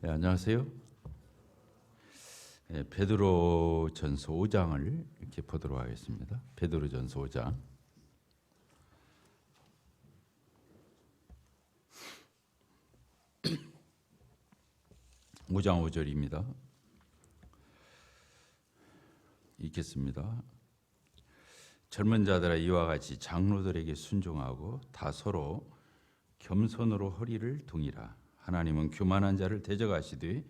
네, 안녕하세요. 베드로전서 5장을 이렇게 보도록 하겠습니다. 베드로전서 5장. 5장 5절입니다. 읽겠습니다. 젊은 자들아 이와 같이 장로들에게 순종하고 다 서로 겸손으로 허리를 동이라. 하나님은 교만한 자를 대적하시되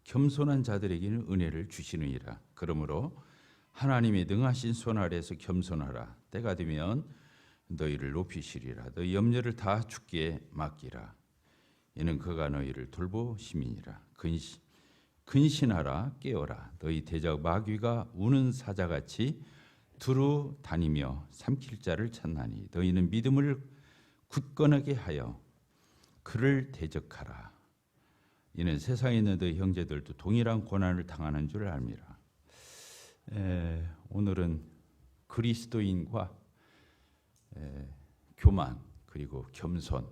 겸손한 자들에게는 은혜를 주시느니라. 그러므로 하나님이 능하신 손 아래에서 겸손하라. 때가 되면 너희를 높이시리라. 너희 염려를 다 주께 맡기라. 이는 그가 너희를 돌보심이니라. 근신하라. 깨어라. 너희 대적 마귀가 우는 사자같이 두루 다니며 삼킬 자를 찾나니 너희는 믿음을 굳건하게 하여 그를 대적하라. 이는 세상에 있는 너희 형제들도 동일한 고난을 당하는 줄 압니다. 오늘은 그리스도인과 교만 그리고 겸손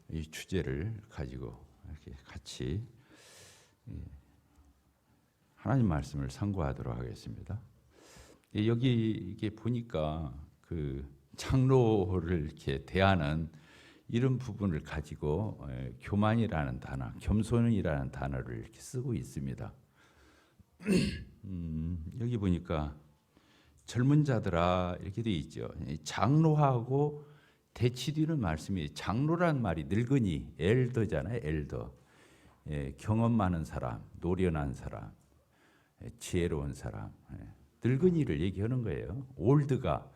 이 주제를 가지고 이렇게 같이 하나님 말씀을 상고하도록 하겠습니다. 여기 이게 보니까 그 장로를 이렇게 대하는 이런 부분을 가지고 교만이라는 단어, 겸손이라는 단어를 이렇게 쓰고 있습니다. 여기 보니까 젊은 자들아 이렇게 돼 있죠. 장로하고 대치되는 말씀이 장로란 말이 늙은이, 엘더잖아요. 엘더. 경험 많은 사람, 노련한 사람, 지혜로운 사람. 늙은이를 얘기하는 거예요. 올드가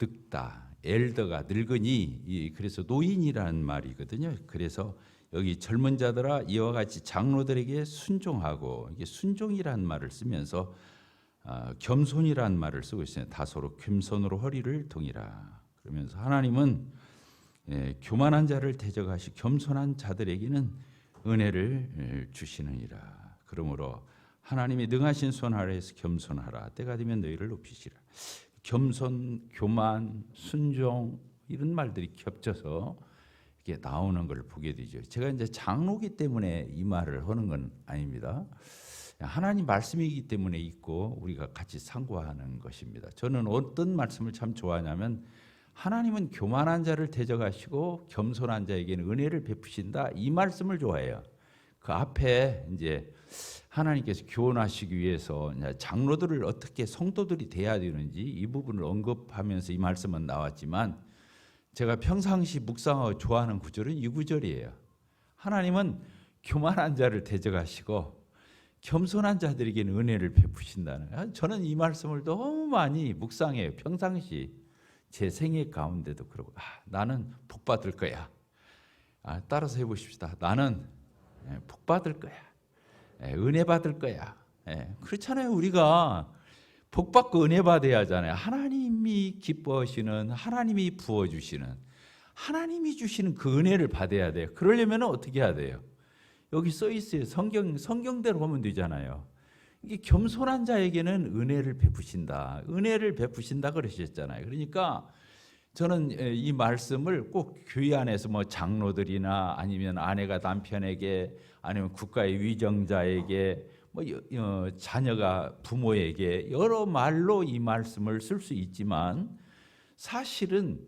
늙다. 엘더가 늙은이, 그래서 노인이라는 말이거든요. 그래서 여기 젊은 자들아 이와 같이 장로들에게 순종하고, 이게 순종이라는 말을 쓰면서 겸손이라는 말을 쓰고 있어요. 다소로 겸손으로 허리를 동이라. 그러면서 하나님은 교만한 자를 대적하시 겸손한 자들에게는 은혜를 주시느니라. 그러므로 하나님이 능하신 손 아래에서 겸손하라. 때가 되면 너희를 높이시라. 겸손, 교만, 순종 이런 말들이 겹쳐서 이렇게 나오는 걸 보게 되죠. 제가 이제 장로기 때문에 이 말을 하는 건 아닙니다. 하나님 말씀이기 때문에 있고 우리가 같이 상고하는 것입니다. 저는 어떤 말씀을 참 좋아하냐면 하나님은 교만한 자를 대적하시고 겸손한 자에게는 은혜를 베푸신다. 이 말씀을 좋아해요. 그 앞에 이제 하나님께서 교훈하시기 위해서 장로들을 어떻게 성도들이 돼야 되는지 이 부분을 언급하면서 이 말씀은 나왔지만 제가 평상시 묵상하고 좋아하는 구절은 이 구절이에요. 하나님은 교만한 자를 대적하시고 겸손한 자들에게는 은혜를 베푸신다는. 저는 이 말씀을 너무 많이 묵상해요. 평상시 제 생애 가운데도 그러고 나는 복 받을 거야. 따라서 해보십시다. 나는 복 받을 거야. 은혜 받을 거야. 그렇잖아요. 우리가 복 받고 은혜 받아야 하잖아요. 하나님이 기뻐하시는, 하나님이 부어주시는, 하나님이 주시는 그 은혜를 받아야 돼요. 그러려면 어떻게 해야 돼요? 여기 써 있어요. 성경대로 보면 되잖아요. 이게 겸손한 자에게는 은혜를 베푸신다. 은혜를 베푸신다 그러셨잖아요. 그러니까 저는 이 말씀을 꼭 교회 안에서 뭐 장로들이나 아니면 아내가 남편에게 아니면 국가의 위정자에게 뭐 자녀가 부모에게 여러 말로 이 말씀을 쓸 수 있지만 사실은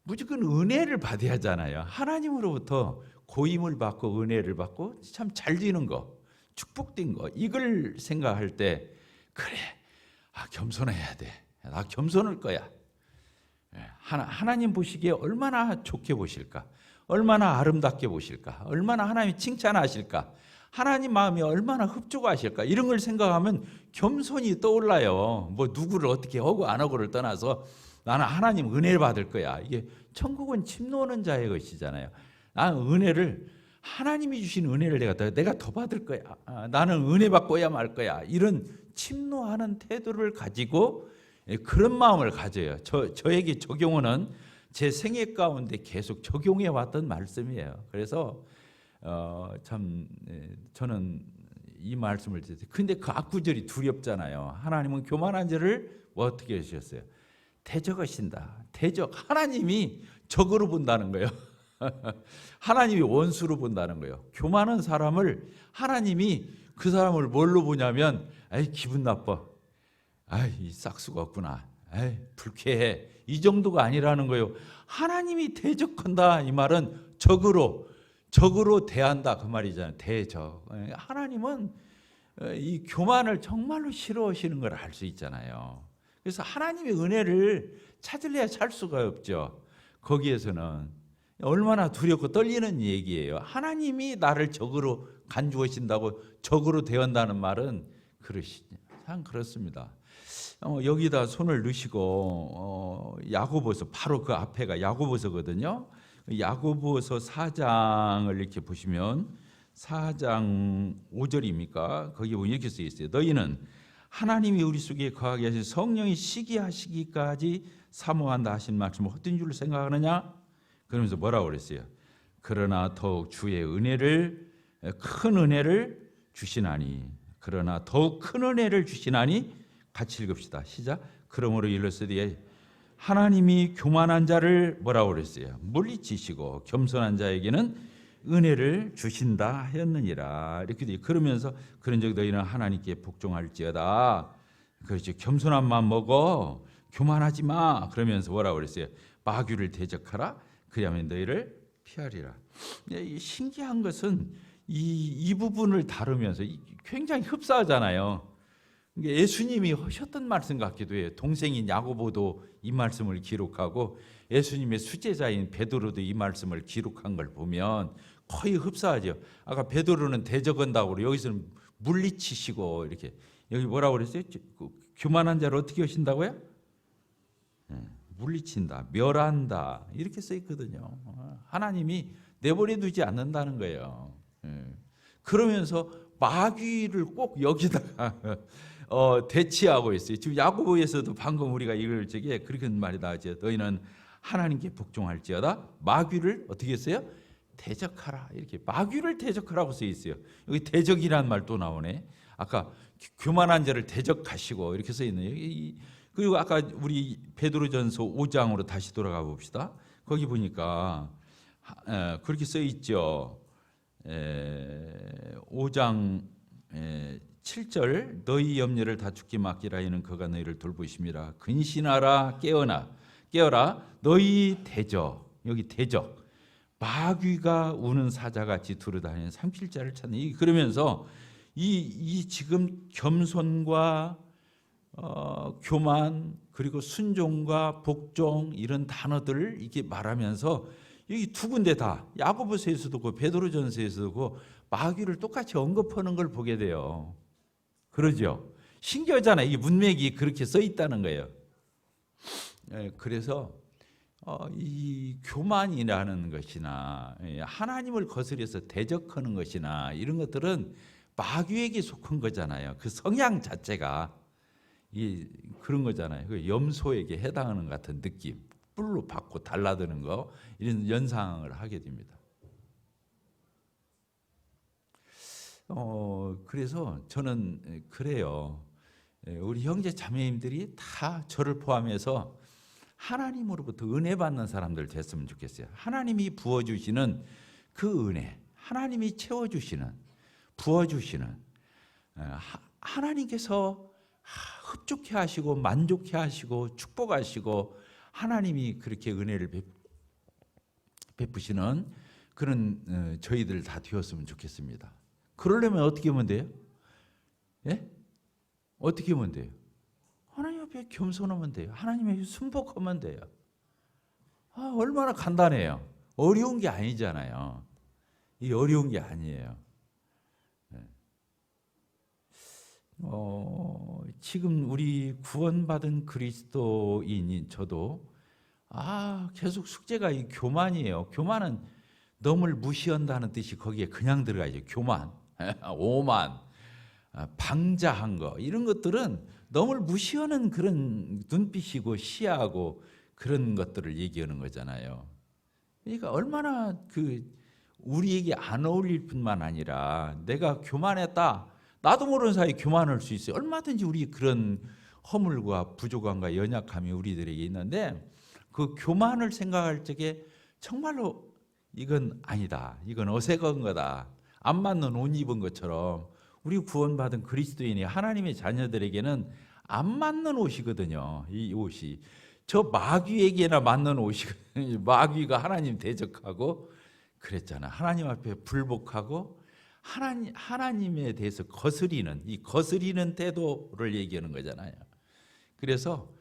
무조건 은혜를 받아야 하잖아요. 하나님으로부터 고임을 받고 은혜를 받고 참 잘 되는 거, 축복된 거 이걸 생각할 때 그래 겸손해야 돼. 나 겸손할 거야. 하나님 보시기에 얼마나 좋게 보실까? 얼마나 아름답게 보실까? 얼마나 하나님이 칭찬하실까? 하나님 마음이 얼마나 흡족하실까? 이런 걸 생각하면 겸손이 떠올라요. 뭐 누구를 어떻게 하고 안 하고를 떠나서 나는 하나님 은혜를 받을 거야. 이게 천국은 침노하는 자의 것이잖아요. 나는 은혜를 하나님이 주신 은혜를 내가 더 받을 거야. 나는 은혜 받고야 말 거야. 이런 침노하는 태도를 가지고 그런 마음을 가져요. 저에게 적용은 제 생애 가운데 계속 적용해 왔던 말씀이에요. 그래서 참 저는 이 말씀을 드렸어요. 근데 그 앞구절이 두렵잖아요. 하나님은 교만한 자를 어떻게 하셨어요? 대적하신다. 대적. 하나님이 적으로 본다는 거예요. 하나님이 원수로 본다는 거예요. 교만한 사람을 하나님이 그 사람을 뭘로 보냐면, 아이 기분 나빠, 아이 이 싹수가 없구나, 아이 불쾌해, 이 정도가 아니라는 거예요. 하나님이 대적한다 이 말은 적으로 대한다 그 말이잖아요. 대적. 하나님은 이 교만을 정말로 싫어하시는 걸 알 수 있잖아요. 그래서 하나님의 은혜를 찾으려야 살 수가 없죠. 거기에서는 얼마나 두렵고 떨리는 얘기예요. 하나님이 나를 적으로 간주하신다고 적으로 대한다는 말은 참 그렇습니다. 여기다 손을 넣으시고 야고보서, 바로 그 앞에가 야고보서거든요. 야고보서 4장을 이렇게 보시면 4장 5절입니까? 거기 보면 이렇게 써 있어요. 너희는 하나님이 우리 속에 거하게 하신 성령이 시기하시기까지 사모한다 하신 말씀을 헛된 줄로 생각하느냐? 그러면서 뭐라고 그랬어요? 그러나 더욱 주의 은혜를, 큰 은혜를 주시나니, 그러나 더욱 큰 은혜를 주시나니, 같이 읽읍시다. 시작. 그러므로 일러스되 하나님이 교만한 자를 뭐라고 그랬어요? 물리치시고 겸손한 자에게는 은혜를 주신다 하였느니라. 이렇게 돼. 그러면서 그런즉 너희는 하나님께 복종할지어다. 그렇죠. 겸손한 마음 먹어. 교만하지 마. 그러면서 뭐라고 그랬어요? 마귀를 대적하라. 그리하면 너희를 피하리라. 신기한 것은 이 부분을 다루면서 굉장히 흡사하잖아요. 예수님이 하셨던 말씀 같기도 해요. 동생인 야고보도 이 말씀을 기록하고 예수님의 수제자인 베드로도 이 말씀을 기록한 걸 보면 거의 흡사하죠. 아까 베드로는 대적한다고 그러고 여기서는 물리치시고, 이렇게 여기 뭐라고 그랬어요? 교만한 자를 어떻게 하신다고요? 물리친다, 멸한다, 이렇게 써 있거든요. 하나님이 내버려 두지 않는다는 거예요. 그러면서 마귀를 꼭 여기다가 대치하고 있어요. 지금 야고보에서도 방금 우리가 읽을 적에 그렇게 말이 나왔죠. 너희는 하나님께 복종할지어다. 마귀를 어떻게 했어요? 대적하라. 이렇게 마귀를 대적하라고 써 있어요. 여기 대적이라는 말 또 나오네. 아까 교만한 자를 대적하시고 이렇게 써 있네요. 그리고 아까 우리 베드로전서 5장으로 다시 돌아가 봅시다. 거기 보니까 그렇게 써 있죠. 5장 7절 너희 염려를 다 죽게 맡기라 이는 그가 너희를 돌보심이라. 근신하라 깨어라 너희 대적. 여기 대적 마귀가 우는 사자같이 두루다니는 삼킬자를 찾는. 그러면서 이 지금 겸손과 교만 그리고 순종과 복종 이런 단어들을 이렇게 말하면서 여기 두 군데 다 야고보서에서도 그 베드로전서에서도 그 마귀를 똑같이 언급하는 걸 보게 돼요. 그러죠. 신기하잖아요. 이 문맥이 그렇게 써 있다는 거예요. 그래서 이 교만이라는 것이나 하나님을 거스려서 대적하는 것이나 이런 것들은 마귀에게 속한 거잖아요. 그 성향 자체가 그런 거잖아요. 그 염소에게 해당하는 같은 느낌, 뿔로 받고 달라드는 거, 이런 연상을 하게 됩니다. 그래서 저는 그래요. 우리 형제 자매님들이 다 저를 포함해서 하나님으로부터 은혜 받는 사람들 됐으면 좋겠어요. 하나님이 부어주시는 그 은혜, 하나님이 채워주시는, 부어주시는, 하나님께서 흡족해 하시고 만족해 하시고 축복하시고 하나님이 그렇게 은혜를 베푸시는 그런 저희들 다 되었으면 좋겠습니다. 그러려면 어떻게 하면 돼요? 예? 어떻게 하면 돼요? 하나님 앞에 겸손하면 돼요. 하나님 앞에 순복하면 돼요. 얼마나 간단해요. 어려운 게 아니잖아요. 이 어려운 게 아니에요. 지금 우리 구원받은 그리스도인인 저도 계속 숙제가 이 교만이에요. 교만은 너를 무시한다는 뜻이 거기에 그냥 들어가죠. 교만, 오만, 방자한 거 이런 것들은 너를 무시하는 그런 눈빛이고 시야고 그런 것들을 얘기하는 거잖아요. 그러니까 얼마나 우리에게 안 어울릴 뿐만 아니라 내가 교만했다. 나도 모르는 사이에 교만할 수 있어요. 얼마든지 우리 그런 허물과 부족함과 연약함이 우리들에게 있는데 그 교만을 생각할 적에 정말로 이건 아니다. 이건 어색한 거다. 안 맞는 옷 입은 것처럼 우리 구원받은 그리스도인이 하나님의 자녀들에게는 안 맞는 옷이거든요. 이 옷이 저 마귀에게나 맞는 옷이거든요. 마귀가 하나님 대적하고 그랬잖아. 하나님 앞에 불복하고 하나님에 대해서 거스리는 이 거스리는 태도를 얘기하는 거잖아요. 그래서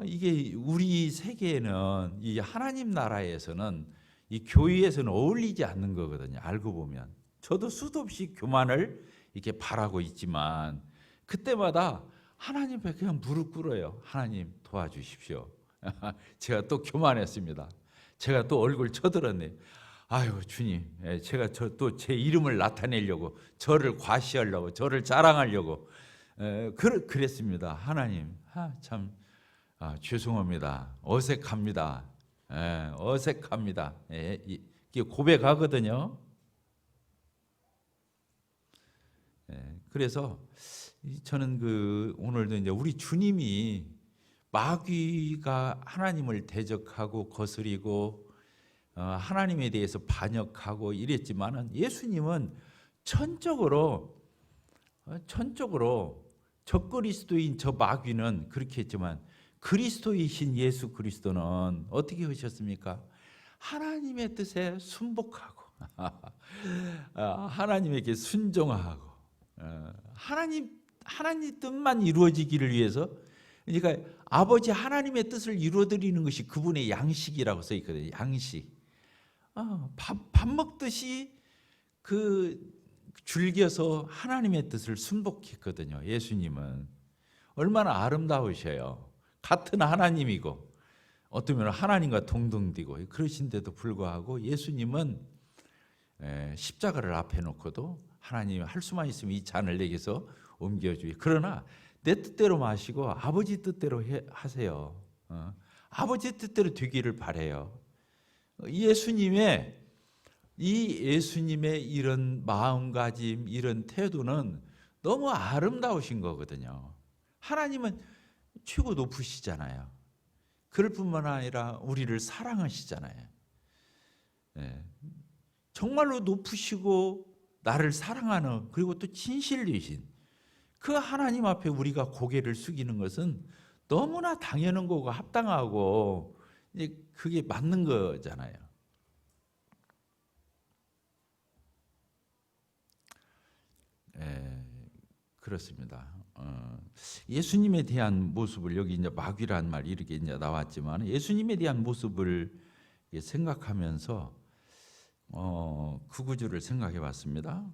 이게 우리 세계에는 이 하나님 나라에서는 이 교회에서는 어울리지 않는 거거든요. 알고 보면 저도 수도 없이 교만을 이렇게 바라고 있지만 그때마다 하나님 앞에 그냥 무릎 꿇어요. 하나님 도와주십시오. 제가 또 교만했습니다. 제가 또 얼굴 쳐들었네요. 아유 주님, 제가 또 제 이름을 나타내려고 저를 과시하려고 저를 자랑하려고 그랬습니다. 하나님 참 죄송합니다. 어색합니다. 어색합니다. 이게 고백하거든요. 그래서 저는 오늘도 이제 우리 주님이 마귀가 하나님을 대적하고 거스리고 하나님에 대해서 반역하고 이랬지만은 예수님은 천적으로 적그리스도인 저 마귀는 그렇게 했지만 그리스도이신 예수 그리스도는 어떻게 하셨습니까? 하나님의 뜻에 순복하고 하나님에게 순종하고 하나님 뜻만 이루어지기를 위해서 그러니까 아버지 하나님의 뜻을 이루어드리는 것이 그분의 양식이라고 써 있거든요. 양식. 밥 먹듯이 즐겨서 하나님의 뜻을 순복했거든요. 예수님은 얼마나 아름다우셔요. 같은 하나님이고 어쩌면 하나님과 동등되고 그러신데도 불구하고 예수님은 십자가를 앞에 놓고도 하나님 할 수만 있으면 이 잔을 내게서 옮겨주기. 그러나 내 뜻대로 마시고 아버지 뜻대로 하세요. 아버지 뜻대로 되기를 바래요. 예수님의 이런 마음가짐, 이런 태도는 너무 아름다우신 거거든요. 하나님은 최고 높으시잖아요. 그럴 뿐만 아니라 우리를 사랑하시잖아요. 정말로 높으시고 나를 사랑하는 그리고 또 진실이신 그 하나님 앞에 우리가 고개를 숙이는 것은 너무나 당연한 거고 합당하고 이제 그게 맞는 거잖아요. 그렇습니다. 예수님에 대한 모습을 여기 이제 마귀라는 말이 이렇게 이제 나왔지만 예수님에 대한 모습을 생각하면서 그 구절을 생각해 봤습니다.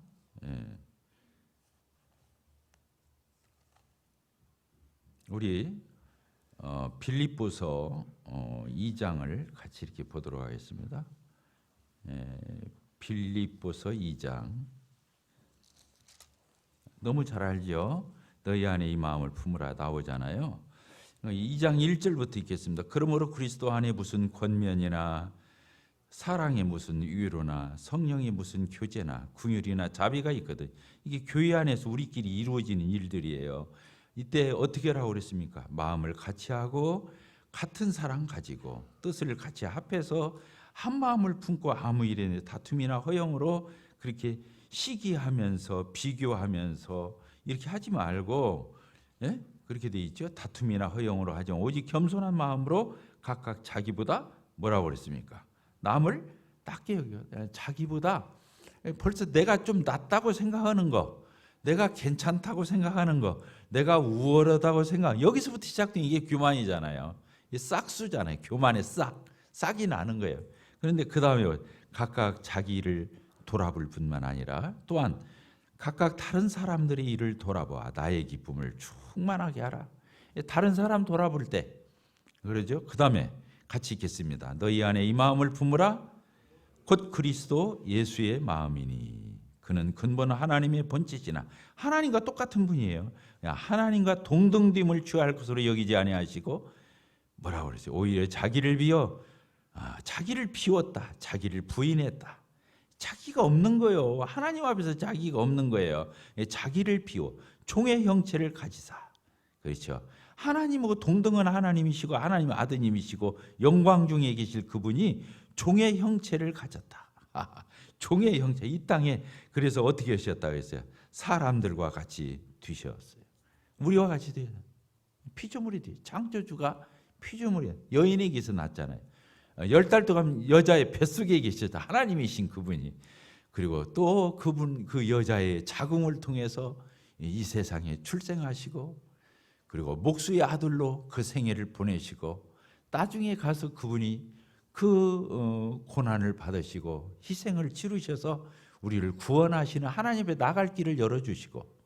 우리 빌립보서 2장을 같이 이렇게 보도록 하겠습니다. 빌립보서 2장 너무 잘 알죠? 너희 안에 이 마음을 품으라 나오잖아요. 2장 1절부터 읽겠습니다. 그러므로 그리스도 안에 무슨 권면이나 사랑에 무슨 위로나 성령의 무슨 교제나 긍휼이나 자비가 있거든. 이게 교회 안에서 우리끼리 이루어지는 일들이에요. 이때 어떻게 하라고 그랬습니까? 마음을 같이 하고 같은 사랑 가지고 뜻을 같이 합해서 한 마음을 품고 아무 일에 다툼이나 허영으로 그렇게 시기하면서 비교하면서 이렇게 하지 말고 그렇게 돼 있죠. 다툼이나 허영으로 하지 오직 겸손한 마음으로 각각 자기보다 뭐라고 그랬습니까? 남을 낮게 여겨. 자기보다 벌써 내가 좀 낫다고 생각하는 거, 내가 괜찮다고 생각하는 거, 내가 우월하다고 생각. 여기서부터 시작된 이게 교만이잖아요. 이게 싹수잖아요. 교만의 싹이 나는 거예요. 그런데 그 다음에 각각 자기를 돌아볼 뿐만 아니라 또한 각각 다른 사람들의 일을 돌아보아 나의 기쁨을 충만하게 하라. 다른 사람 돌아볼 때 그러죠. 그 다음에 같이 읽겠습니다. 너희 안에 이 마음을 품으라. 곧 그리스도 예수의 마음이니 그는 근본 하나님의 본체시나 하나님과 똑같은 분이에요. 하나님과 동등됨을 취할 것으로 여기지 아니하시고 뭐라고 그러죠? 오히려 자기를 비웠다. 자기를 부인했다. 자기가 없는 거예요. 하나님 앞에서 자기가 없는 거예요. 자기를 비워 종의 형체를 가지사. 그렇죠. 하나님하고 동등한 하나님이시고 하나님의 아드님이시고 영광 중에 계실 그분이 종의 형체를 가졌다. 종의 형체, 이 땅에. 그래서 어떻게 하셨다고 했어요? 사람들과 같이 뒤셨어요. 우리와 같이 뒤. 피조물이 뒤. 창조주가 피조물이에요. 여인에게서 났잖아요. 10달 동안 여자의 뱃속에 계셨다. 하나님이신 그분이. 그리고 또 그분, 그 여자의 자궁을 통해서 이 세상에 출생하시고, 그리고 목수의 아들로 그 생애를 보내시고, 나중에 가서 그분이 그 고난을 받으시고 희생을 치르셔서 우리를 구원하시는 하나님의 나갈 길을 열어주시고,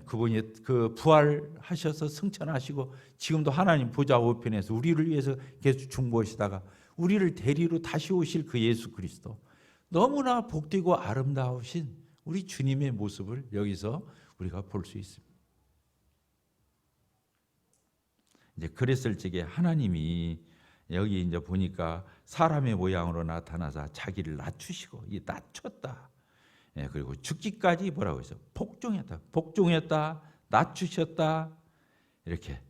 그분이 그 부활하셔서 승천하시고 지금도 하나님 보좌 우편에서 우리를 위해서 계속 중보하시다가 우리를 데리러 다시 오실 그 예수 그리스도, 너무나 복되고 아름다우신 우리 주님의 모습을 여기서 우리가 볼 수 있습니다. 이제 그랬을 적에 하나님이 여기 이제 보니까 사람의 모양으로 나타나서 자기를 낮추시고, 이 낮췄다. 그리고 죽기까지 뭐라고 했어요? 복종했다. 복종했다. 낮추셨다. 이렇게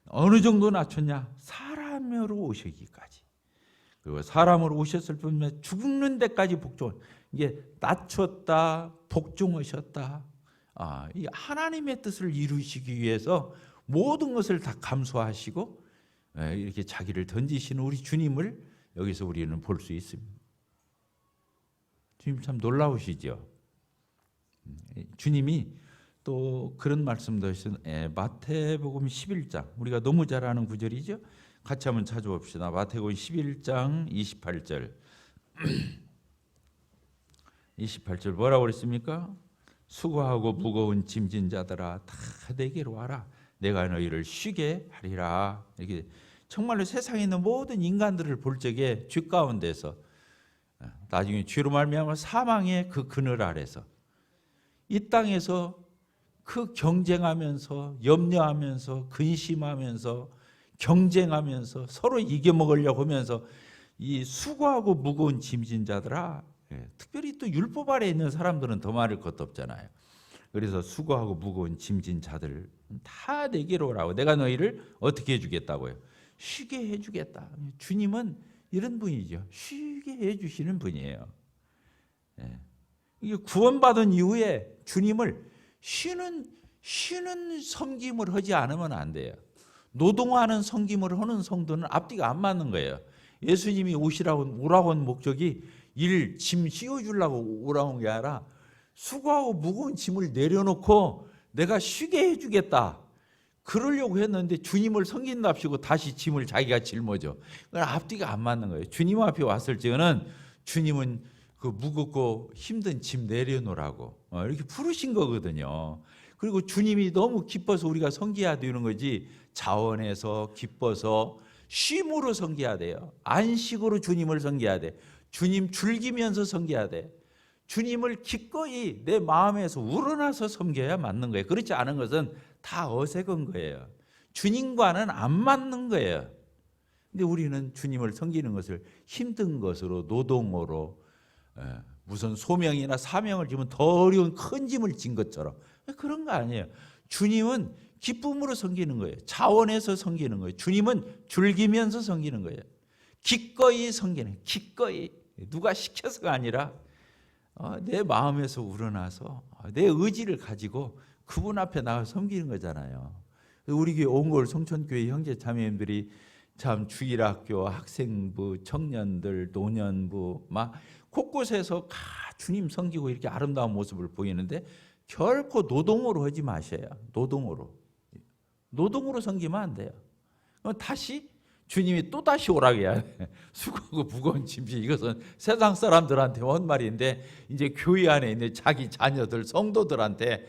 어느 정도 낮췄냐? 사람으로 오시기까지. 그리고 사람으로 오셨을 뿐만 죽는 데까지 복종. 이게 낮췄다, 복종하셨다. 이 하나님의 뜻을 이루시기 위해서 모든 것을 다 감수하시고 이렇게 자기를 던지시는 우리 주님을 여기서 우리는 볼 수 있습니다. 주님 참 놀라우시죠? 주님이 또 그런 말씀도 하신 마태복음 11장, 우리가 너무 잘 아는 구절이죠. 같이 한번 찾아봅시다. 마태복음 11장 28절. 28절 뭐라고 그랬습니까? 수고하고 무거운 짐진 자들아 다 내게로 와라. 내가 너희를 쉬게 하리라. 이렇게 정말로 세상에 있는 모든 인간들을 볼 적에 죄 가운데서, 나중에 죄로 말미암아 사망의 그 그늘 아래서 이 땅에서 그 경쟁하면서 염려하면서 근심하면서 경쟁하면서 서로 이겨먹으려고 하면서 이 수고하고 무거운 짐진 자들아, 특별히 또 율법 아래에 있는 사람들은 더 말할 것도 없잖아요. 그래서 수고하고 무거운 짐진 자들 다 내게로 오라고. 내가 너희를 어떻게 해주겠다고요? 쉬게 해주겠다. 주님은 이런 분이죠. 쉬게 해주시는 분이에요. 이게 구원받은 이후에 주님을 쉬는 섬김을 하지 않으면 안 돼요. 노동하는 섬김을 하는 성도는 앞뒤가 안 맞는 거예요. 예수님이 오라고 한 목적이 짐 씌워주려고 오라고 게 아니라 수고하고 무거운 짐을 내려놓고 내가 쉬게 해주겠다. 그러려고 했는데 주님을 섬긴답시고 다시 짐을 자기가 짊어져. 그건 앞뒤가 안 맞는 거예요. 주님 앞에 왔을 때는 주님은 그 무겁고 힘든 짐 내려놓으라고 이렇게 부르신 거거든요. 그리고 주님이 너무 기뻐서 우리가 섬겨야 되는 거지, 자원해서 기뻐서 쉼으로 섬겨야 돼요. 안식으로 주님을 섬겨야 돼. 주님 즐기면서 섬겨야 돼. 주님을 기꺼이 내 마음에서 우러나서 섬겨야 맞는 거예요. 그렇지 않은 것은 다 어색한 거예요. 주님과는 안 맞는 거예요. 근데 우리는 주님을 섬기는 것을 힘든 것으로, 노동으로, 무슨 소명이나 사명을 지면 더 어려운 큰 짐을 진 것처럼, 그런 거 아니에요. 주님은 기쁨으로 섬기는 거예요. 자원해서 섬기는 거예요. 주님은 즐기면서 섬기는 거예요. 기꺼이 섬기는, 기꺼이. 누가 시켜서가 아니라 내 마음에서 우러나서 내 의지를 가지고 그분 앞에 나가 섬기는 거잖아요. 우리 교회 옹골 성천교회 형제 자매님들이 참 주일학교, 학생부, 청년들, 노년부 막 곳곳에서 주님 섬기고 이렇게 아름다운 모습을 보이는데 결코 노동으로 하지 마셔요. 노동으로 섬기면 안 돼요. 다시 주님이 또 다시 오라고 해야 돼. 수고하고 무거운 짐지. 이것은 세상 사람들한테 한 말인데 이제 교회 안에 있는 자기 자녀들, 성도들한테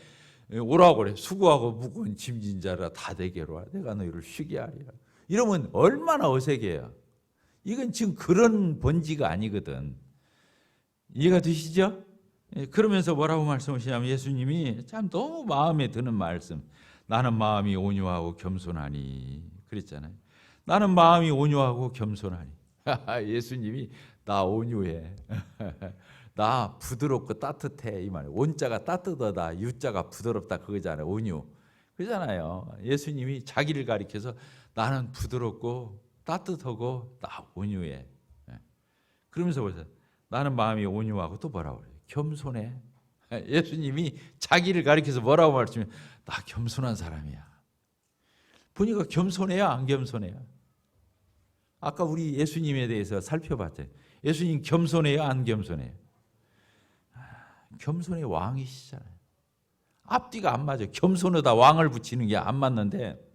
오라고 그래. 수고하고 무거운 짐진 자라 다 내게로 와. 내가 너희를 쉬게 하리라. 이러면 얼마나 어색해요. 이건 지금 그런 본지가 아니거든. 이해가 되시죠? 그러면서 뭐라고 말씀하시냐면 예수님이 참 너무 마음에 드는 말씀. 나는 마음이 온유하고 겸손하니. 그랬잖아요. 나는 마음이 온유하고 겸손하니. 예수님이 나 온유해. 나 부드럽고 따뜻해. 이 말이에요. 온자가 따뜻하다. 유자가 부드럽다. 그거잖아요. 온유. 그러잖아요. 예수님이 자기를 가리켜서 나는 부드럽고 따뜻하고 나 온유해. 그러면서 보세요. 나는 마음이 온유하고 또 뭐라고 그래요? 겸손해. 예수님이 자기를 가리켜서 뭐라고 말씀해? 나 겸손한 사람이야. 보니까 겸손해요, 안 겸손해요? 아까 우리 예수님에 대해서 살펴봤죠. 예수님 겸손해요, 안 겸손해요? 겸손의 왕이시잖아요. 앞뒤가 안 맞아요. 겸손하다 왕을 붙이는 게 안 맞는데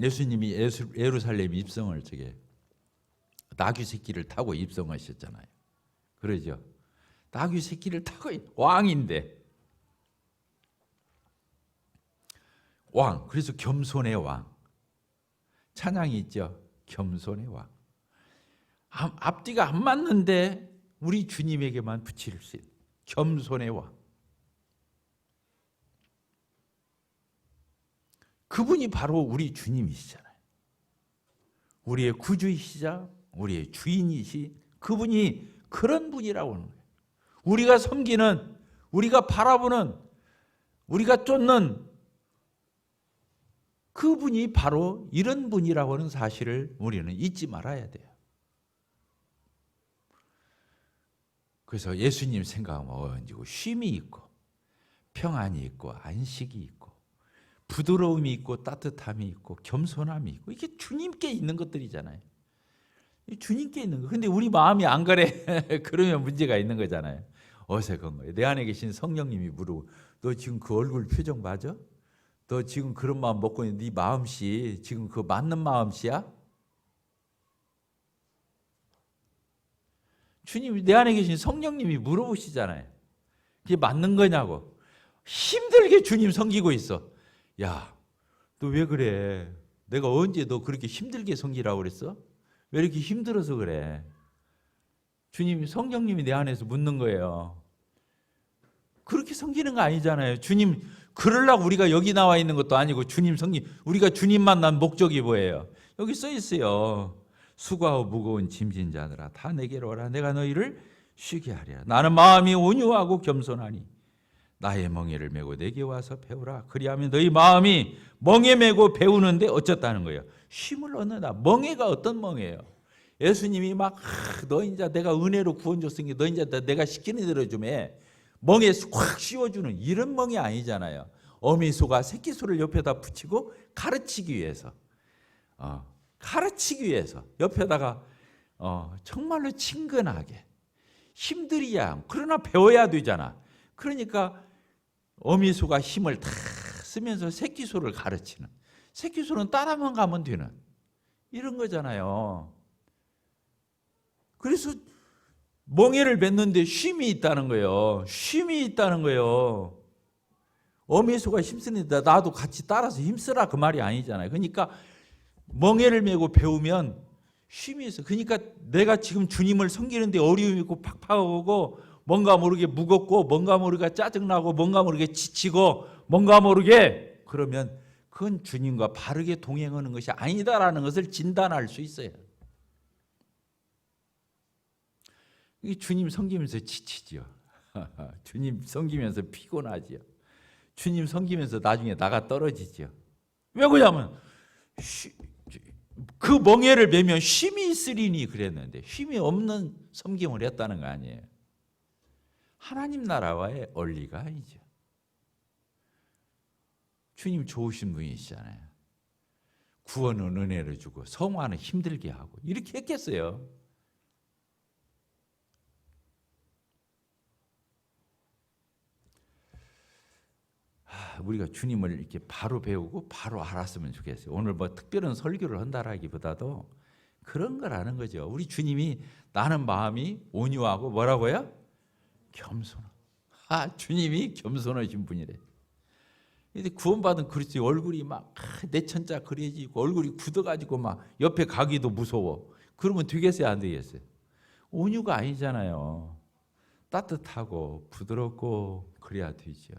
예수님이 예루살렘 입성을 나귀 새끼를 타고 입성하셨잖아요. 그러죠. 나귀 새끼를 타고 왕인데 왕. 그래서 겸손의 왕. 찬양이 있죠. 겸손의 왕. 앞뒤가 안 맞는데 우리 주님에게만 붙일 수 있는 겸손의 왕. 그분이 바로 우리 주님이시잖아요. 우리의 구주이시자 우리의 주인이시 그분이 그런 분이라고 하는 거예요. 우리가 섬기는, 우리가 바라보는, 우리가 쫓는 그분이 바로 이런 분이라고 하는 사실을 우리는 잊지 말아야 돼요. 그래서 예수님 생각하면 언제고 쉼이 있고 평안이 있고 안식이 있고 부드러움이 있고 따뜻함이 있고 겸손함이 있고 이게 주님께 있는 것들이잖아요. 주님께 있는 거. 근데 우리 마음이 안 그래. 그러면 문제가 있는 거잖아요. 어색한 거예요. 내 안에 계신 성령님이 물어보. 너 지금 그 얼굴 표정 맞아? 너 지금 그런 마음 먹고 있는 네 마음씨 지금 그 맞는 마음씨야? 주님이 내 안에 계신 성령님이 물어보시잖아요. 그게 맞는 거냐고. 힘들게 주님 섬기고 있어. 야, 너 왜 그래? 내가 언제 너 그렇게 힘들게 섬기라고 그랬어? 왜 이렇게 힘들어서 그래? 주님, 성령님이 내 안에서 묻는 거예요. 그렇게 섬기는 거 아니잖아요. 주님, 그러려고 우리가 여기 나와 있는 것도 아니고 주님 우리가 주님 만난 목적이 뭐예요? 여기 써 있어요. 수고하고 무거운 짐진 자들아 다 내게로 오라. 내가 너희를 쉬게 하리라. 나는 마음이 온유하고 겸손하니 나의 멍에를 메고 내게 와서 배우라. 그리하면 너희 마음이 멍에 메고 배우는데 어쩌다는 거예요? 쉼을 얻는다. 멍에가 어떤 멍에예요? 예수님이 막 너 이제 내가 은혜로 구원 줬으니 너 이제 내가 시키는 대로 좀 해. 멍에 확 씌워주는 이런 멍이 아니잖아요. 어미소가 새끼소를 옆에다 붙이고 가르치기 위해서 옆에다가 정말로 친근하게 힘들이야. 그러나 배워야 되잖아. 그러니까 어미소가 힘을 다 쓰면서 새끼소를 가르치는, 새끼소는 따라만 가면 되는 이런 거잖아요. 그래서 멍에를 뱉는데 쉼이 있다는 거예요. 쉼이 있다는 거예요. 어미소가 힘쓰는데 나도 같이 따라서 힘쓰라 그 말이 아니잖아요. 그러니까 멍에를 메고 배우면 쉼이 있어. 그러니까 내가 지금 주님을 섬기는데 어려움이 있고 팍팍하고 뭔가 모르게 무겁고 뭔가 모르게 짜증나고 뭔가 모르게 지치고 뭔가 모르게 그러면 그건 주님과 바르게 동행하는 것이 아니다라는 것을 진단할 수 있어요. 주님 섬기면서 지치죠. 주님 섬기면서 피곤하죠. 주님 섬기면서 나중에 나가 떨어지죠. 왜 그러냐면 그 멍에를 매면 쉼이 있으리니 그랬는데 쉼이 없는 섬김을 했다는 거 아니에요. 하나님 나라와의 원리가 아니죠. 주님 좋으신 분이시잖아요. 구원은 은혜를 주고 성화는 힘들게 하고 이렇게 했겠어요. 우리가 주님을 이렇게 바로 배우고 바로 알았으면 좋겠어요. 오늘 뭐 특별한 설교를 한다라기보다도 그런 걸 아는 거죠. 우리 주님이 나는 마음이 온유하고 뭐라고요? 겸손. 주님이 겸손하신 분이래. 근데 구원받은 그리스도의 얼굴이 막 내천자 그려지고 얼굴이 굳어가지고 막 옆에 가기도 무서워. 그러면 되겠어요, 안 되겠어요? 온유가 아니잖아요. 따뜻하고 부드럽고 그래야 되죠.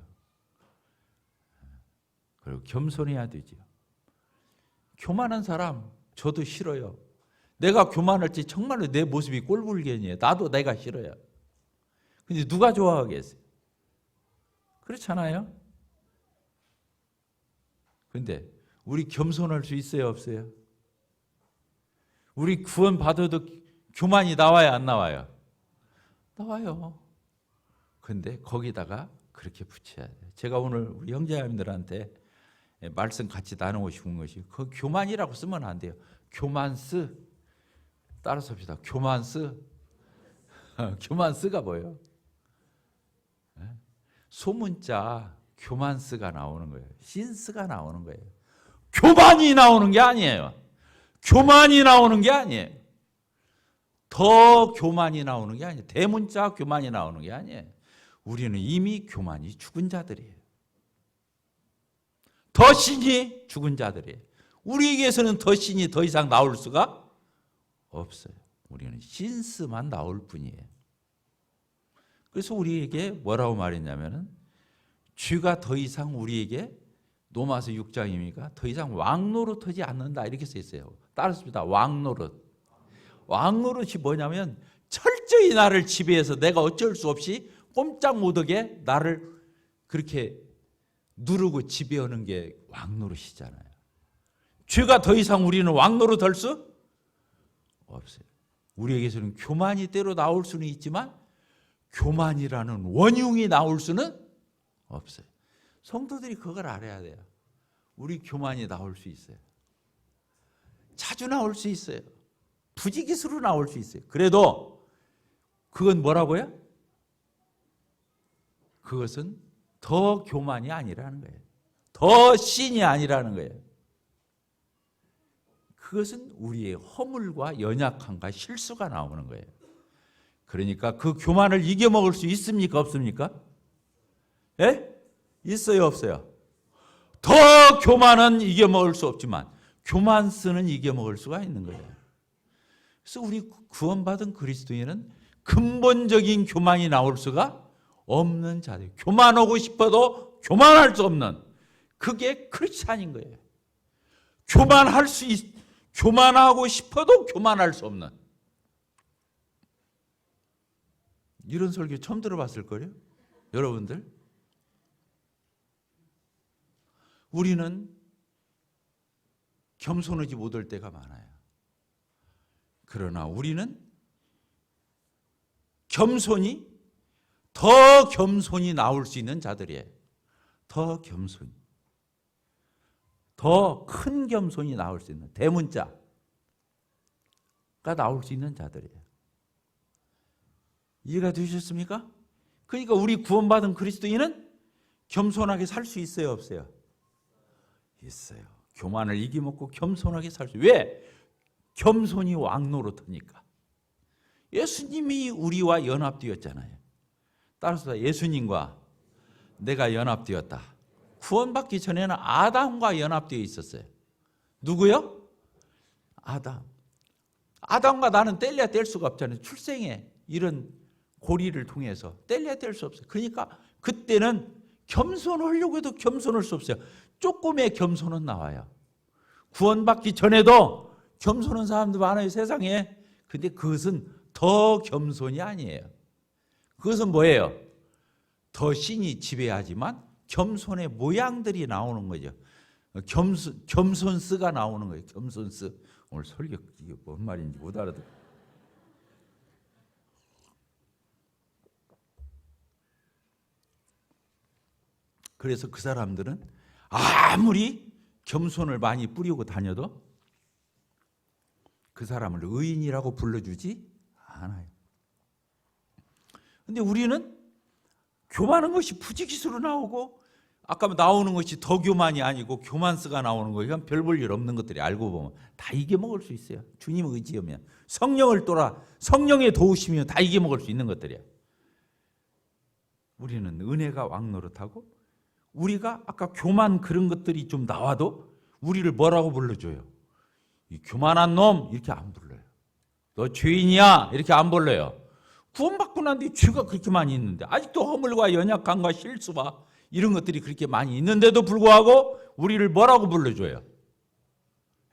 그리고 겸손해야 되죠. 교만한 사람 저도 싫어요. 내가 교만할 때 정말로 내 모습이 꼴불견이에요. 나도 내가 싫어요. 근데 누가 좋아하겠어요? 그렇잖아요. 근데 우리 겸손할 수 있어요, 없어요? 우리 구원 받아도 교만이 나와야 안 나와요? 나와요. 근데 거기다가 그렇게 붙여야 돼요. 제가 오늘 우리 형제자매들한테 말씀 같이 나누고 싶은 것이 그 교만이라고 쓰면 안 돼요. 교만스. 따라서 합시다. 교만스. 교만스가 뭐예요? 소문자 교만스가 나오는 거예요. 신스가 나오는 거예요. 교만이 나오는 게 아니에요. 교만이 나오는 게 아니에요. 더 교만이 나오는 게 아니에요. 대문자 교만이 나오는 게 아니에요. 우리는 이미 교만이 죽은 자들이에요. 더 신이 죽은 자들이에요. 우리에게서는 더 신이 더 이상 나올 수가 없어요. 우리는 신스만 나올 뿐이에요. 그래서 우리에게 뭐라고 말했냐면은 죄가 더 이상 우리에게 로마서 6장입니까? 더 이상 왕노릇하지 않는다 이렇게 써 있어요. 따라습니다. 왕노릇. 왕노릇이 뭐냐면 철저히 나를 지배해서 내가 어쩔 수 없이 꼼짝 못하게 나를 그렇게 누르고 지배하는 게 왕노릇이잖아요. 죄가 더 이상 우리는 왕노릇 할 수 없어요. 우리에게서는 교만이 때로 나올 수는 있지만 교만이라는 원흉이 나올 수는 없어요. 성도들이 그걸 알아야 돼요. 우리 교만이 나올 수 있어요. 자주 나올 수 있어요. 부지기수로 나올 수 있어요. 그래도 그건 뭐라고요? 그것은 더 교만이 아니라는 거예요. 더 신이 아니라는 거예요. 그것은 우리의 허물과 연약함과 실수가 나오는 거예요. 그러니까 그 교만을 이겨먹을 수 있습니까? 없습니까? 예? 있어요? 없어요? 더 교만은 이겨먹을 수 없지만 교만스는 이겨먹을 수가 있는 거예요. 그래서 우리 구원받은 그리스도인은 근본적인 교만이 나올 수가 없는 자들. 교만하고 싶어도 교만할 수 없는 그게 크리스찬인 거예요. 교만하고 싶어도 교만할 수 없는 이런 설교 처음 들어봤을 거예요. 여러분들 우리는 겸손하지 못할 때가 많아요. 그러나 우리는 더 겸손이 나올 수 있는 자들이에요. 더 겸손이. 더 큰 겸손이 나올 수 있는 대문자가 나올 수 있는 자들이에요. 이해가 되셨습니까? 그러니까 우리 구원받은 그리스도인은 겸손하게 살 수 있어요, 없어요? 있어요. 교만을 이기먹고 겸손하게 살 수. 왜? 겸손이 왕노릇하니까. 예수님이 우리와 연합되었잖아요. 따라서 예수님과 내가 연합되었다. 구원받기 전에는 아담과 연합되어 있었어요. 누구요? 아담. 아담과 나는 뗄래야 뗄 수가 없잖아요. 출생에 이런 고리를 통해서 뗄래야 뗄 수 없어요. 그러니까 그때는 겸손하려고 해도 겸손할 수 없어요. 조금의 겸손은 나와요. 구원받기 전에도 겸손한 사람도 많아요, 세상에. 근데 그것은 더 겸손이 아니에요. 그것은 뭐예요? 더 신이 지배하지만 겸손의 모양들이 나오는 거죠. 겸손스가 나오는 거예요. 겸손스. 오늘 설교 이게 뭔 말인지 못 알아듣. 그래서 그 사람들은 아무리 겸손을 많이 뿌리고 다녀도 그 사람을 의인이라고 불러주지 않아요. 근데 우리는 교만한 것이 부지기수로 나오고 아까 나오는 것이 더 교만이 아니고 교만스가 나오는 거 이건 별 볼 일 없는 것들이 알고 보면 다 이겨먹을 수 있어요. 주님 의지하면 성령의 도우시면 다 이겨먹을 수 있는 것들이에요. 우리는 은혜가 왕노릇하고 우리가 아까 교만 그런 것들이 좀 나와도 우리를 뭐라고 불러줘요? 이 교만한 놈 이렇게 안 불러요. 너 죄인이야 이렇게 안 불러요. 구원받고 난 뒤에 죄가 그렇게 많이 있는데 아직도 허물과 연약함과 실수와 이런 것들이 그렇게 많이 있는데도 불구하고 우리를 뭐라고 불러줘요?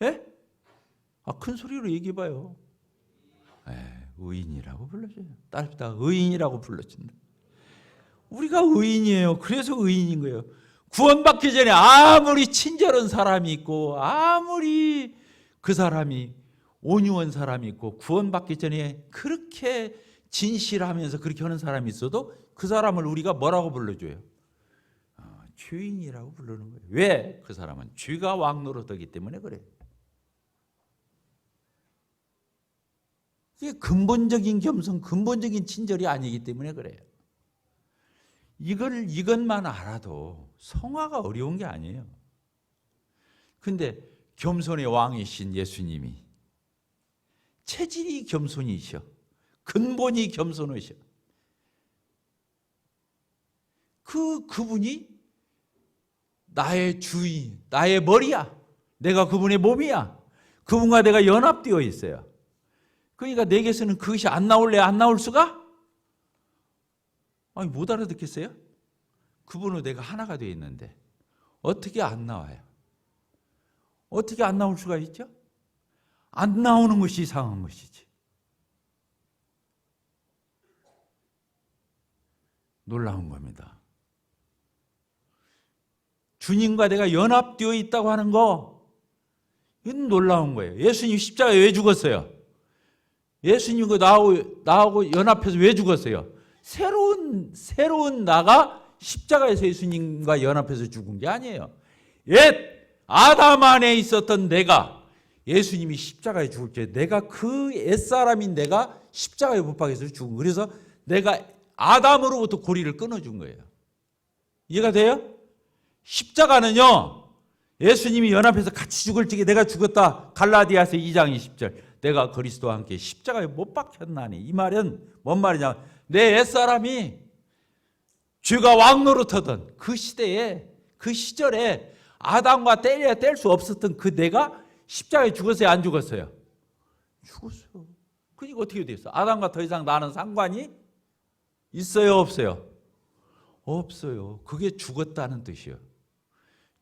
예? 큰 소리로 얘기해봐요. 의인이라고 불러줘요. 따릅니다. 의인이라고 불러준다. 우리가 의인이에요. 그래서 의인인 거예요. 구원받기 전에 아무리 친절한 사람이 있고 아무리 그 사람이 온유한 사람이 있고 구원받기 전에 그렇게 진실하면서 그렇게 하는 사람이 있어도 그 사람을 우리가 뭐라고 불러줘요? 죄인이라고 부르는 거예요. 왜? 그 사람은 죄가 왕노릇하기 때문에 그래요. 이게 근본적인 겸손, 근본적인 친절이 아니기 때문에 그래요. 이것만 알아도 성화가 어려운 게 아니에요. 근데 겸손의 왕이신 예수님이 체질이 겸손이셔. 근본이 겸손하셔. 그분이 나의 주인, 나의 머리야. 내가 그분의 몸이야. 그분과 내가 연합되어 있어요. 그러니까 내게서는 그것이 안 나올래 안 나올 수가? 아니 못 알아듣겠어요? 그분과 내가 하나가 되어 있는데 어떻게 안 나와요? 어떻게 안 나올 수가 있죠? 안 나오는 것이 이상한 것이지. 놀라운 겁니다. 주님과 내가 연합되어 있다고 하는 거, 이건 놀라운 거예요. 예수님 십자가에 왜 죽었어요? 예수님과 나하고 연합해서 왜 죽었어요? 새로운 나가 십자가에서 예수님과 연합해서 죽은 게 아니에요. 옛 아담 안에 있었던 내가 예수님이 십자가에 죽을 때 내가 그 옛사람인 내가 십자가에 못 박혀서 죽은 거예요. 그래서 내가 아담으로부터 고리를 끊어준 거예요. 이해가 돼요? 십자가는요, 예수님이 연합해서 같이 죽을 적에 내가 죽었다. 갈라디아서 2장 20절. 내가 그리스도와 함께 십자가에 못 박혔나니. 이 말은 뭔 말이냐? 내 옛사람이 죄가 왕노릇하던 그 시대에, 그 시절에 아담과 뗄래야 뗄 수 없었던 그 내가 십자가에 죽었어요? 안 죽었어요? 죽었어요. 그러니까 어떻게 됐어? 아담과 더 이상 나는 상관이 있어요? 없어요? 없어요. 그게 죽었다는 뜻이에요.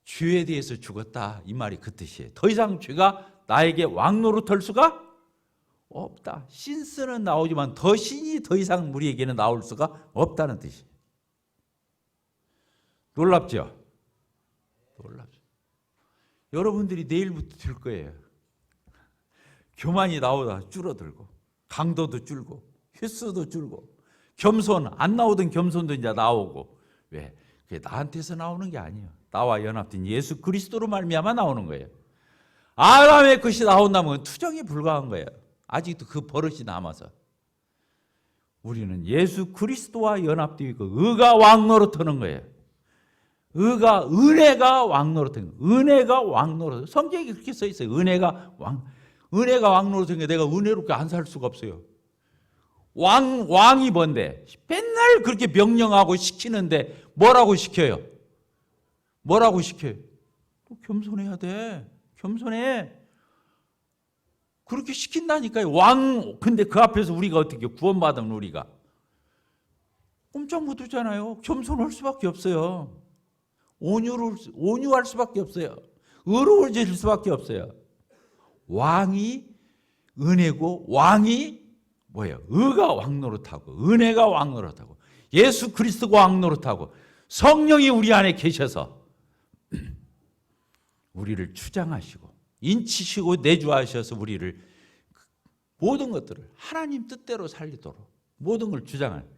죄에 대해서 죽었다. 이 말이 그 뜻이에요. 더 이상 죄가 나에게 왕노릇할 수가 없다. 신스는 나오지만 더 신이 더 이상 우리에게는 나올 수가 없다는 뜻이에요. 놀랍죠? 놀랍죠. 여러분들이 내일부터 들 거예요. 교만이 나오다 줄어들고 강도도 줄고 횟수도 줄고 겸손 안 나오던 겸손도 이제 나오고. 왜? 그게 나한테서 나오는 게 아니에요. 나와 연합된 예수 그리스도로 말미암아 나오는 거예요. 아담의 것이 나온다면 투정이 불가한 거예요. 아직도 그 버릇이 남아서. 우리는 예수 그리스도와 연합되어 있고 의가 왕노릇하는 거예요. 은혜가 왕노릇한 거예요. 은혜가 왕노릇. 성경에 그렇게 써 있어요. 은혜가 왕노릇한 게 내가 은혜롭게 안 살 수가 없어요. 왕이 뭔데? 맨날 그렇게 명령하고 시키는데 뭐라고 시켜요? 뭐라고 시켜요? 겸손해야 돼. 겸손해. 그렇게 시킨다니까요. 근데 그 앞에서 우리가 어떻게 구원받은 우리가 꼼짝 못 하잖아요. 겸손할 수밖에 없어요. 온유할 수밖에 없어요. 의로워질 수밖에 없어요. 왕이 은혜고 왕이 뭐예요? 의가 왕노릇하고 은혜가 왕노릇하고 예수 그리스도가 왕노릇하고 성령이 우리 안에 계셔서 우리를 주장하시고 인치시고 내주하셔서 우리를 모든 것들을 하나님 뜻대로 살리도록 모든 걸 주장하는.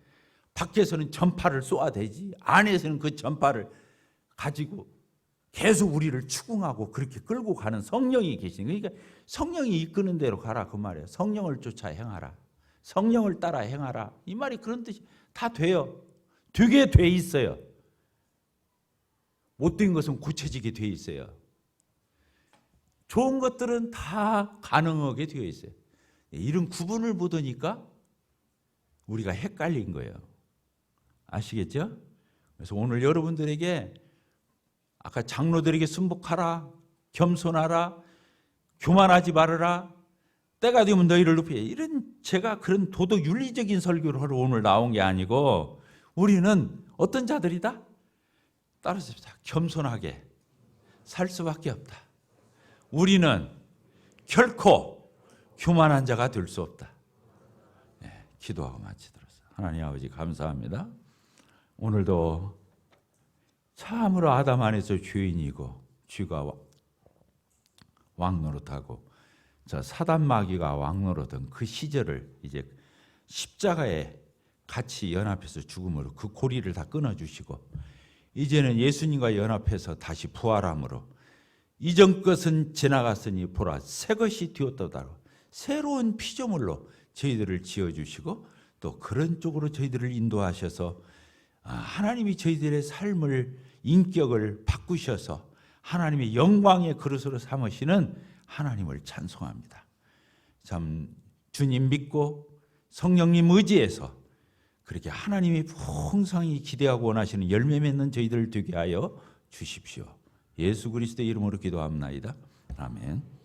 밖에서는 전파를 쏘아대지 안에서는 그 전파를 가지고 계속 우리를 추궁하고 그렇게 끌고 가는 성령이 계시는. 그러니까 성령이 이끄는 대로 가라 그 말이에요. 성령을 쫓아 행하라. 성령을 따라 행하라. 이 말이 그런 뜻이 다 돼요. 되게 돼 있어요. 못된 것은 고쳐지게 돼 있어요. 좋은 것들은 다 가능하게 되어 있어요. 이런 구분을 보더니까 우리가 헷갈린 거예요. 아시겠죠? 그래서 오늘 여러분들에게 아까 장로들에게 순복하라, 겸손하라, 교만하지 말아라, 때가 되면 너희를 높여. 이런 제가 그런 도덕 윤리적인 설교를 하러 오늘 나온 게 아니고 우리는 어떤 자들이다? 따라서 겸손하게 살 수밖에 없다. 우리는 결코 교만한 자가 될 수 없다. 네, 기도하고 마치도록. 하나님 아버지 감사합니다. 오늘도 참으로 아담 안에서 죄인이고 죄가 왕노릇하고 저 사단 마귀가 왕노릇던 그 시절을 이제 십자가에 같이 연합해서 죽음으로 그 고리를 다 끊어주시고 이제는 예수님과 연합해서 다시 부활함으로 이전 것은 지나갔으니 보라 새 것이 되었도다. 새로운 피조물로 저희들을 지어주시고 또 그런 쪽으로 저희들을 인도하셔서 하나님이 저희들의 삶을 인격을 바꾸셔서 하나님의 영광의 그릇으로 삼으시는 하나님을 찬송합니다. 참 주님 믿고 성령님 의지해서 그렇게 하나님이 풍성히 기대하고 원하시는 열매 맺는 저희들 되게 하여 주십시오. 예수 그리스도의 이름으로 기도합나이다. 아멘.